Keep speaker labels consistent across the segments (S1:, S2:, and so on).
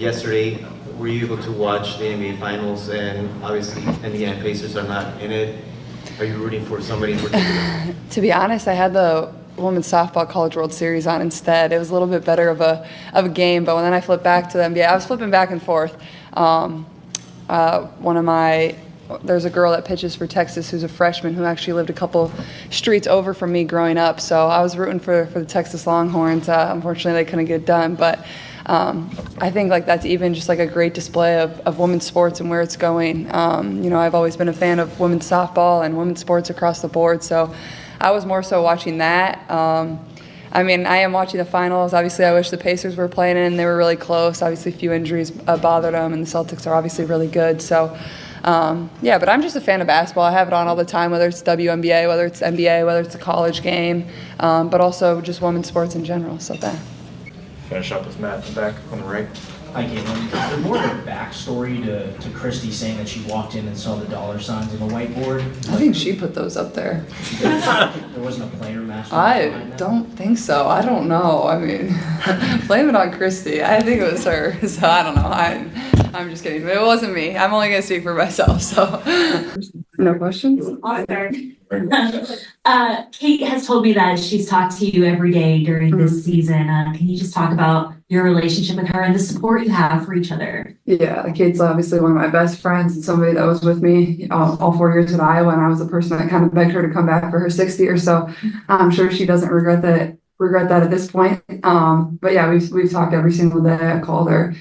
S1: yesterday, were you able to watch the NBA Finals? And obviously, Indiana Pacers are not in it. Are you rooting for somebody in particular?
S2: To be honest, I had the Women's Softball College World Series on instead. It was a little bit better of a game, but when then I flipped back to the NBA, I was flipping back and forth. There's a girl that pitches for Texas who's a freshman who actually lived a couple streets over from me growing up, so I was rooting for the Texas Longhorns. Unfortunately, they couldn't get it done, but I think like that's even just like a great display of women's sports and where it's going. I've always been a fan of women's softball and women's sports across the board, so I was more so watching that. I am watching the finals. Obviously, I wish the Pacers were playing in. They were really close. Obviously, a few injuries bothered them, and the Celtics are obviously really good. So, but I'm just a fan of basketball. I have it on all the time, whether it's WNBA, whether it's NBA, whether it's a college game, but also just women's sports in general. So that.
S3: Finish up with Matt in the back on the right.
S4: Hi, Caitlin. Is there more of a backstory to Christy saying that she walked in and saw the dollar signs on the whiteboard?
S2: I think she put those up there.
S4: There wasn't a player master.
S2: I don't think so. I don't know. Blame it on Christy. I think it was her. So I don't know. I'm just kidding. But it wasn't me. I'm only going to speak for myself. So no questions?
S5: Kate has told me that she's talked to you every day during this season. Can you just talk about your relationship with her and the support you have for each other?
S2: Yeah, Kate's obviously one of my best friends and somebody that was with me all 4 years at Iowa, and I was the person that kind of begged her to come back for her 6th year. So I'm sure she doesn't regret that at this point. But yeah, we've talked every single day. I called her,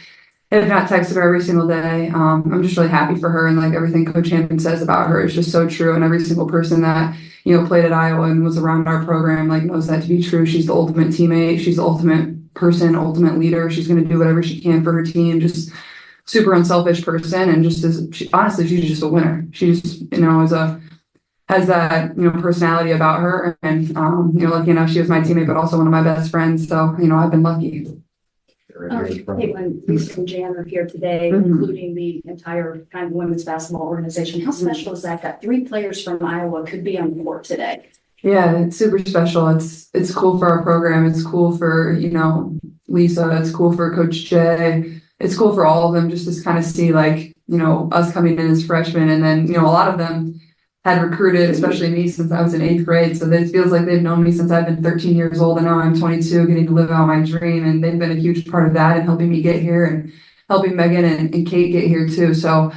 S2: if not texted her every single day. I'm just really happy for her, and like everything Coach Hampton says about her is just so true. And every single person that played at Iowa and was around our program knows that to be true. She's the ultimate teammate. She's the ultimate person, ultimate leader. She's going to do whatever she can for her team. Just super unselfish person, and just honestly, she's just a winner. She just has that personality about her, and lucky enough she was my teammate, but also one of my best friends. So I've been lucky.
S6: Caitlin, Lisa and Jan are here today, including the entire kind of women's basketball organization. How special is that 3 players from Iowa could be on the court today?
S2: Yeah, it's super special. It's cool for our program. It's cool for, Lisa. It's cool for Coach Jay. It's cool for all of them just to kind of see us coming in as freshmen. And then, a lot of them had recruited, especially me, since I was in 8th grade. So it feels like they've known me since I've been 13 years old, and now I'm 22, getting to live out my dream. And they've been a huge part of that and helping me get here, and helping Megan and Kate get here too. So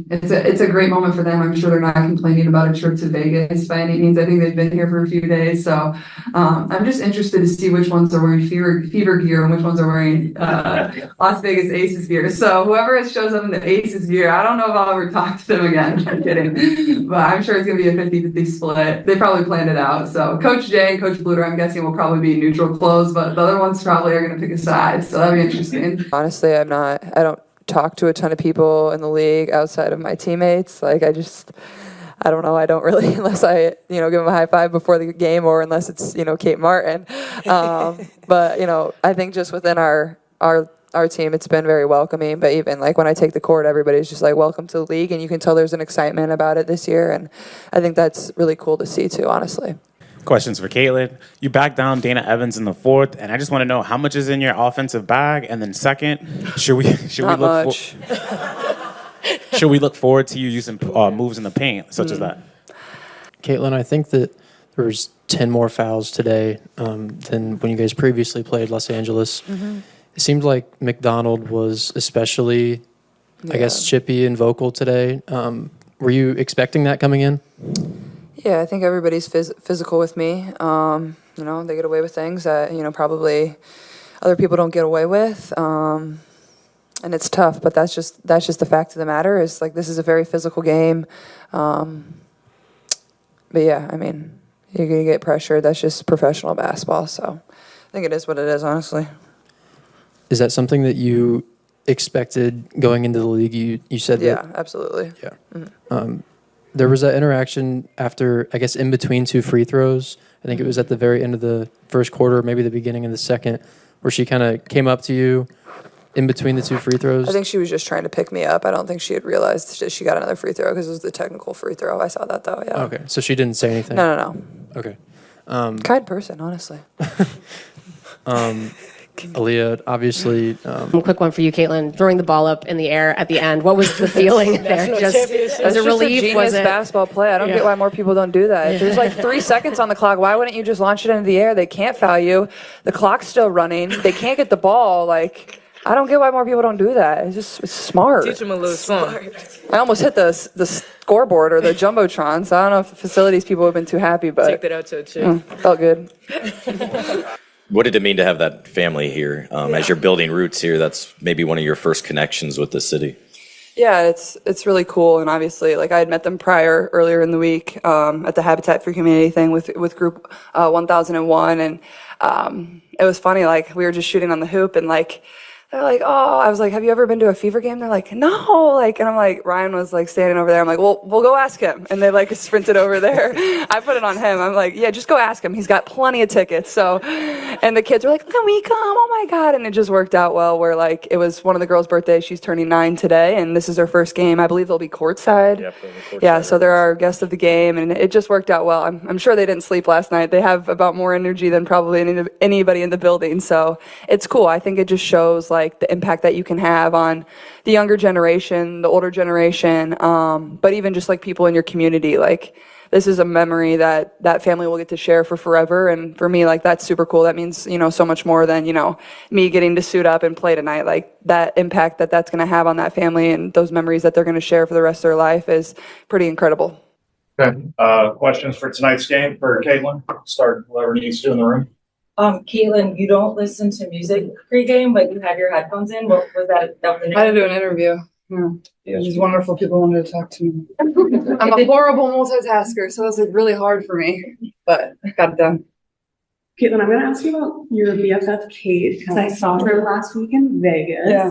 S2: it's a great moment for them. I'm sure they're not complaining about a trip to Vegas by any means. I think they've been here for a few days. So I'm just interested to see which ones are wearing fever gear and which ones are wearing Las Vegas Aces gear. So whoever shows up in the Aces gear, I don't know if I'll ever talk to them again. I'm kidding. But I'm sure it's going to be a 50-50 split. They probably planned it out. So Coach Jay and Coach Bluter, I'm guessing, will probably be neutral clothes, but the other ones probably are going to pick a side. So that'll be interesting. Honestly, I don't talk to a ton of people in the league outside of my teammates. I don't know. I don't really, unless I, give them a high five before the game, or unless it's, Kate Martin. But, I think just within our team, it's been very welcoming. But even when I take the court, everybody's just welcome to the league, and you can tell there's an excitement about it this year. And I think that's really cool to see too, honestly.
S3: Questions for Caitlin. You backed down Dana Evans in the 4th, and I just want to know how much is in your offensive bag, and then second, should we look forward to you using moves in the paint such as that?
S7: Caitlin, I think that there was 10 more fouls today than when you guys previously played Los Angeles. It seemed like McDonald was especially, I guess, chippy and vocal today. Were you expecting that coming in?
S2: Yeah, I think everybody's physical with me. They get away with things that, probably other people don't get away with. And it's tough, but that's just the fact of the matter is this is a very physical game. But yeah, you're going to get pressure. That's just professional basketball. So I think it is what it is, honestly.
S7: Is that something that you expected going into the league? You said that.
S2: Yeah, absolutely.
S7: Yeah. Mm-hmm. There was that interaction after, I guess, in between 2 free throws. I think it was at the very end of the first quarter, maybe the beginning of the second, where she kind of came up to you in between the 2 free throws.
S2: I think she was just trying to pick me up. I don't think she had realized that she got another free throw because it was the technical free throw. I saw that, though, yeah.
S7: Okay, so she didn't say anything?
S2: No.
S7: Okay.
S2: Kind person, honestly.
S7: Aaliyah, obviously,
S8: Quick one for you, Caitlin. Throwing the ball up in the air at the end. What was the feeling there? Just was it relief?
S9: Genius
S8: Was it?
S9: basketball play. I don't get why more people don't do that. If there's like 3 seconds on the clock, why wouldn't you just launch it into the air? They can't foul you. The clock's still running. They can't get the ball. Like, I don't get why more people don't do that. It's smart.
S10: Teach them a little something.
S9: I almost hit the scoreboard or the jumbotron, so I don't know if the facilities people have been too happy, but
S10: Take that out to a chick.
S9: felt good.
S11: What did it mean to have that family here? As you're building roots here, that's maybe one of your first connections with the city.
S9: Yeah, it's really cool, and obviously, like I had met them earlier in the week at the Habitat for Humanity thing with Group 1001, and it was funny. Like we were just shooting on the hoop, and like they're like, oh, I was like, have you ever been to a Fever game? They're like, no, like, and I'm like, Ryan was like standing over there. I'm like, well, we'll go ask him, and they like sprinted over there. I put it on him. I'm like, yeah, just go ask him. He's got plenty of tickets. So, and the kids were like, can we come? Oh my God. And it just worked out well where like, it was one of the girls' birthdays. She's turning 9 today and this is her first game. I believe they'll be courtside.
S11: Yep,
S9: Yeah. So they're our guest of the game and it just worked out well. I'm sure they didn't sleep last night. They have about more energy than probably anybody in the building. So it's cool. I think it just shows like the impact that you can have on the younger generation, the older generation, but even just like people in your community. Like this is a memory that that family will get to share for forever. And for me, like that's super cool. That means, you know, so much more than, you know, me getting to suit up and play tonight. Like that impact that that's going to have on that family and those memories that they're going to share for the rest of their life is pretty incredible.
S12: Okay. Questions for tonight's game for Caitlin? Start whoever needs to in the room.
S10: Caitlin, you don't listen to music pre-game, but you have your headphones in. What was that? That was
S2: I had to do an interview. Yeah. These wonderful people wanted to talk to me. I'm a horrible multitasker, so it was like really hard for me, but I got it done.
S13: Caitlin, I'm going to ask you about your BFF Kate because I saw her last week in Vegas.
S2: Yeah.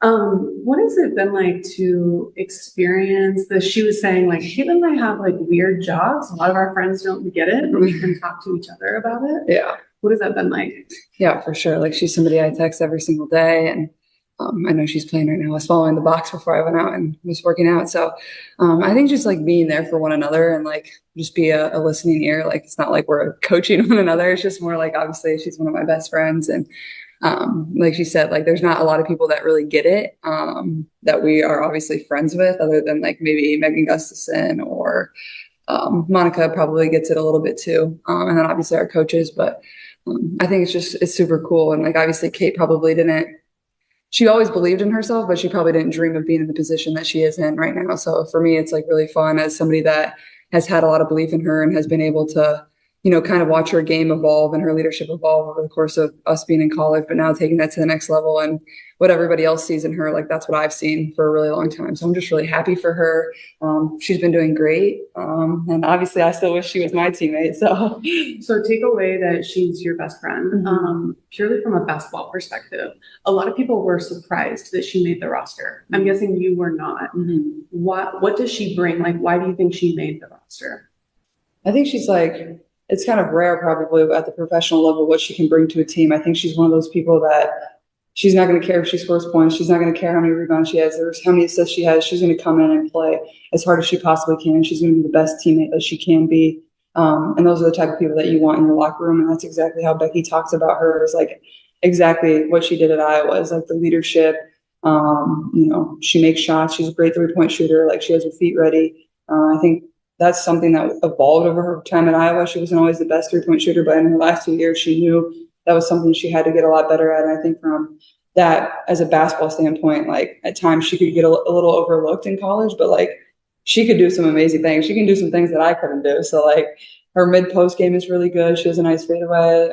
S13: What has it been like to experience this? She was saying like Caitlin and I have like weird jobs. A lot of our friends don't get it, but we can talk to each other about it.
S2: Yeah.
S13: What has that been like?
S2: Yeah, for sure. Like she's somebody I text every single day, and I know she's playing right now. I was following the box before I went out and was working out. So I think just like being there for one another and like just be a listening ear. Like it's not like we're coaching one another. It's just more like obviously she's one of my best friends, and like she said, like there's not a lot of people that really get it that we are obviously friends with, other than like maybe Megan Gustafson or Monica probably gets it a little bit too, and then obviously our coaches, but. I think it's super cool. And like, obviously Kate probably she always believed in herself, but she probably didn't dream of being in the position that she is in right now. So for me, it's like really fun as somebody that has had a lot of belief in her and has been able to, you know, kind of watch her game evolve and her leadership evolve over the course of us being in college, but now taking that to the next level and what everybody else sees in her, like that's what I've seen for a really long time. So I'm just really happy for her. She's been doing great. And obviously I still wish she was my teammate.
S13: So take away that she's your best friend, purely from a basketball perspective. A lot of people were surprised that she made the roster. I'm guessing you were not. What does she bring? Like, why do you think she made the roster?
S2: I think she's like, it's kind of rare probably at the professional level what she can bring to a team. I think she's one of those people that she's not going to care if she scores points. She's not going to care how many rebounds she has or how many assists she has. She's going to come in and play as hard as she possibly can. She's going to be the best teammate that she can be. And those are the type of people that you want in your locker room. And that's exactly how Becky talks about her, is like exactly what she did at Iowa, is like the leadership. You know, she makes shots. She's a great 3-point shooter. Like she has her feet ready. I think that's something that evolved over her time at Iowa. She wasn't always the best 3-point shooter, but in her last 2 years, she knew that was something she had to get a lot better at. And I think from that, as a basketball standpoint, like at times she could get a little overlooked in college, but like she could do some amazing things. She can do some things that I couldn't do. So like her mid-post game is really good. She has a nice fadeaway,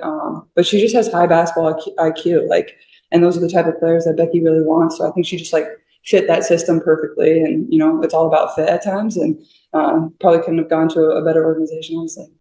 S2: but she just has high basketball IQ. Like, and those are the type of players that Becky really wants. So I think she just like fit that system perfectly. And, you know, it's all about fit at times, and probably couldn't have gone to a better organization, honestly.